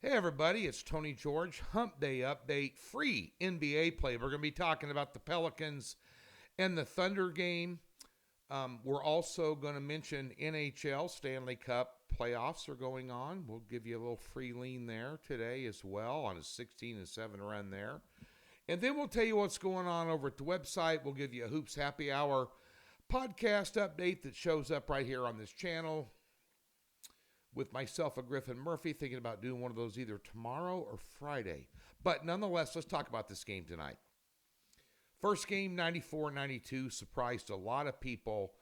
Hey everybody, it's Tony George. Hump Day update, free NBA play. We're going to be talking about the Pelicans and the Thunder game. We're also going to mention NHL Stanley Cup playoffs are going on. We'll give you a little free lean there today as well on a 16-7 run there. And then we'll tell you what's going on over at the website. We'll give you a Hoops Happy Hour podcast update that shows up right here on this channel with myself and Griffin Murphy, thinking about doing one of those either tomorrow or Friday. But nonetheless, let's talk about this game tonight. First game, 94-92, surprised a lot of people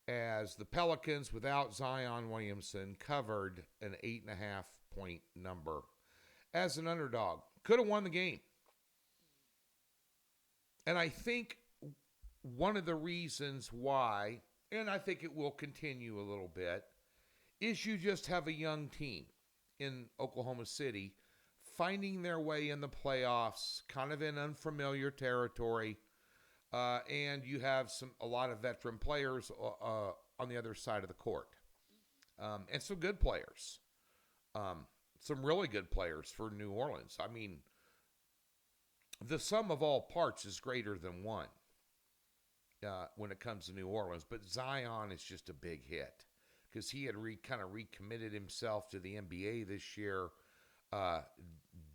as the Pelicans, without Zion Williamson, covered an 8.5-point number as an underdog. Could have won the game. And I think one of the reasons why, and I think it will continue a little bit, is you just have a young team in Oklahoma City finding their way in the playoffs, kind of in unfamiliar territory, and you have a lot of veteran players on the other side of the court, and some good players, some really good players for New Orleans. I mean, the sum of all parts is greater than one when it comes to New Orleans, but Zion is just a big hit because he had kind of recommitted himself to the NBA this year.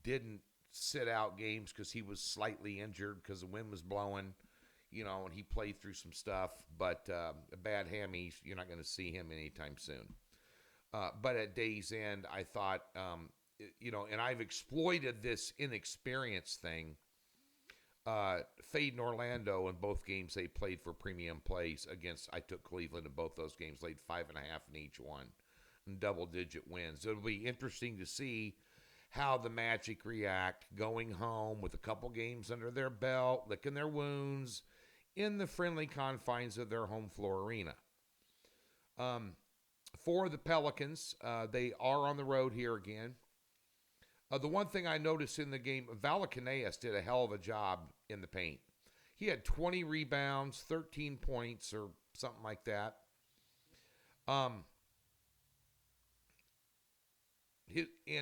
Didn't sit out games because he was slightly injured because the wind was blowing, and he played through some stuff. But a bad hammy, you're not going to see him anytime soon. But at day's end, I thought, and I've exploited this inexperience thing. Fade in Orlando in both games they played for premium plays against. I took Cleveland in both those games, laid 5.5 in each one, and double-digit wins. It'll be interesting to see how the Magic react going home with a couple games under their belt, licking their wounds in the friendly confines of their home floor arena. For the Pelicans, they are on the road here again. The one thing I noticed in the game, Valanciunas did a hell of a job in the paint. He had 20 rebounds, 13 points, or something like that. And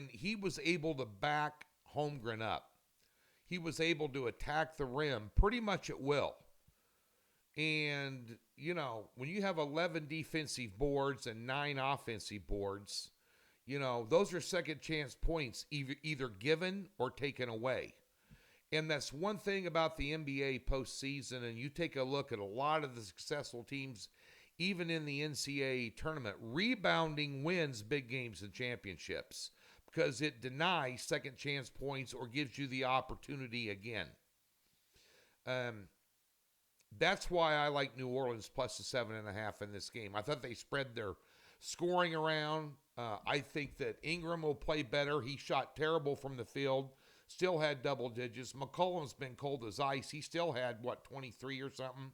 he was able to back Holmgren up. He was able to attack the rim pretty much at will. And, when you have 11 defensive boards and 9 offensive boards, those are second chance points either given or taken away. And that's one thing about the NBA postseason, and you take a look at a lot of the successful teams, even in the NCAA tournament, rebounding wins big games and championships because it denies second chance points or gives you the opportunity again. That's why I like New Orleans plus the 7.5 in this game. I thought they spread their scoring around. I think that Ingram will play better. He shot terrible from the field. Still had double digits. McCollum's been cold as ice. He still had, 23 or something.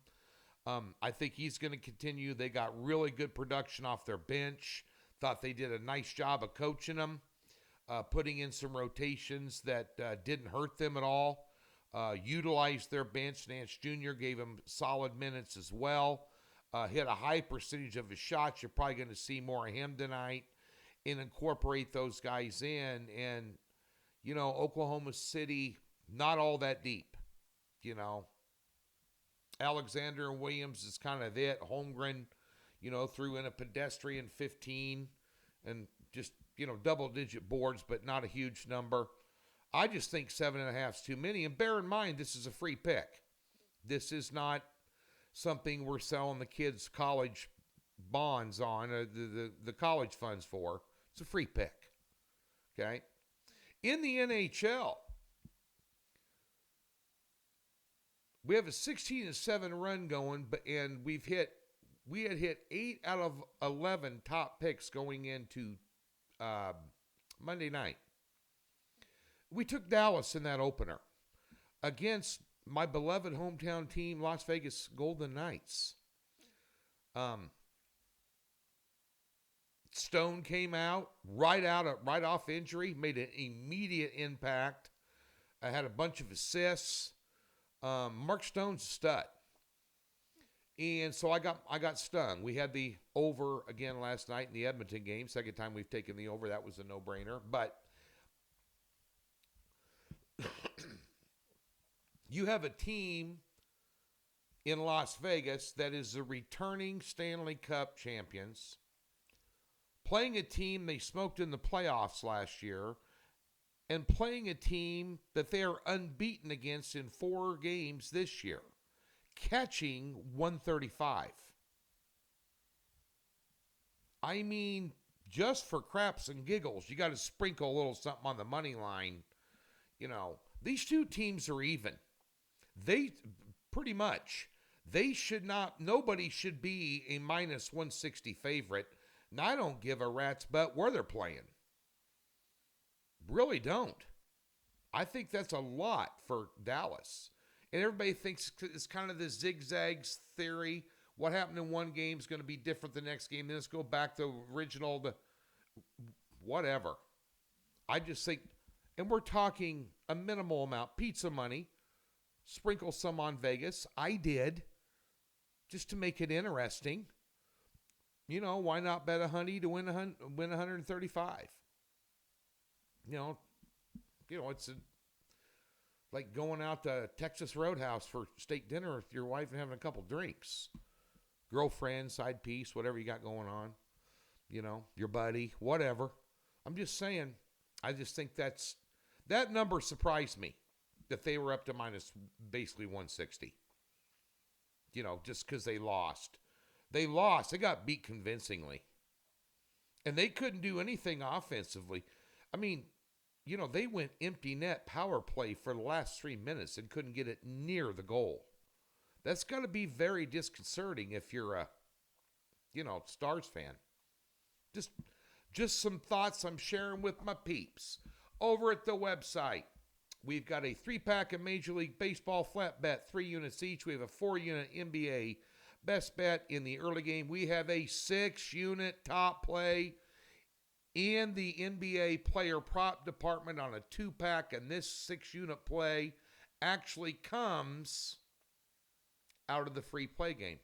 I think he's going to continue. They got really good production off their bench. Thought they did a nice job of coaching them, putting in some rotations that didn't hurt them at all. Utilized their bench. Nance Jr. gave him solid minutes as well. Hit a high percentage of his shots. You're probably going to see more of him tonight and incorporate those guys in. And, Oklahoma City, not all that deep, Alexander and Williams is kind of it. Holmgren, threw in a pedestrian 15 and just, double-digit boards, but not a huge number. I just think 7.5 is too many. And bear in mind, this is a free pick. This is not something we're selling the kids' college bonds on, the college funds for. It's a free pick. Okay? In the NHL, we have a 16-7 run going, and we had hit 8 out of 11 top picks going into Monday night. We took Dallas in that opener against my beloved hometown team, Las Vegas Golden Knights. Stone came out right off injury, made an immediate impact. I had a bunch of assists. Mark Stone's a stud. And so I got stung. We had the over again last night in the Edmonton game. Second time we've taken the over. That was a no-brainer. But You have a team in Las Vegas that is the returning Stanley Cup champions, playing a team they smoked in the playoffs last year, and playing a team that they are unbeaten against in 4 games this year, catching 135. I mean, just for craps and giggles, you got to sprinkle a little something on the money line. You know, these two teams are even. They pretty much, they should not, nobody should be a minus 160 favorite. And I don't give a rat's butt where they're playing. Really don't. I think that's a lot for Dallas. And everybody thinks it's kind of the zigzags theory. What happened in one game is going to be different the next game. Then let's go back to original, whatever. I just think, and we're talking a minimal amount. Pizza money. Sprinkle some on Vegas. I did. Just to make it interesting. You know, why not bet a honey to win 135? You know, it's like going out to Texas Roadhouse for steak dinner with your wife and having a couple drinks. Girlfriend, side piece, whatever you got going on. You know, your buddy, whatever. I'm just saying, I just think that number surprised me, that they were up to minus basically 160. You know, just because they lost. They lost. They got beat convincingly. And they couldn't do anything offensively. I mean, you know, they went empty net power play for the last 3 minutes and couldn't get it near the goal. That's got to be very disconcerting if you're a, Stars fan. Just some thoughts I'm sharing with my peeps. Over at the website, we've got a 3-pack of Major League Baseball flat bet, 3 units each. We have a 4-unit NBA best bet in the early game. We have a 6-unit top play in the NBA player prop department on a 2-pack, and this 6-unit play actually comes out of the free play game.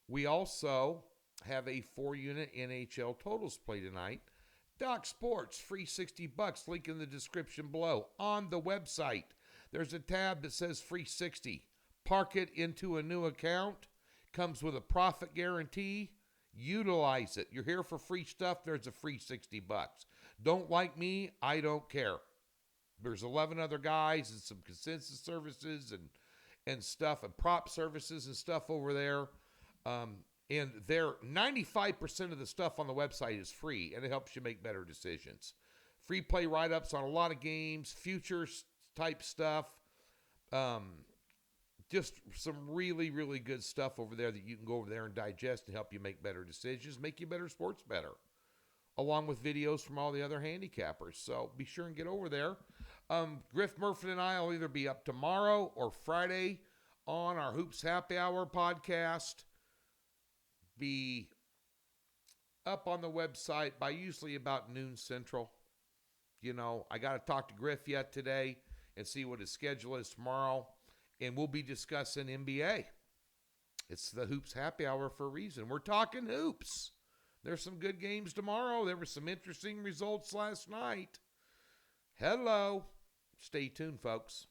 We also have a 4-unit NHL totals play tonight. Doc Sports, free $60, link in the description below. On the website, there's a tab that says free 60. Park it into a new account. Comes with a profit guarantee. Utilize it. You're here for free stuff. There's a free $60. Don't like me? I don't care. There's 11 other guys and some consensus services and stuff and prop services and stuff over there. And 95% of the stuff on the website is free, and it helps you make better decisions. Free play write-ups on a lot of games, futures type stuff. Just some really, really good stuff over there that you can go over there and digest and help you make better decisions, make you better sports better, along with videos from all the other handicappers. So be sure and get over there. Griff Murphy and I will either be up tomorrow or Friday on our Hoops Happy Hour podcast. Be up on the website by usually about noon Central. You know, I got to talk to Griff yet today and see what his schedule is tomorrow. And we'll be discussing NBA. It's the Hoops Happy Hour for a reason. We're talking hoops. There's some good games tomorrow. There were some interesting results last night. Hello. Stay tuned, folks.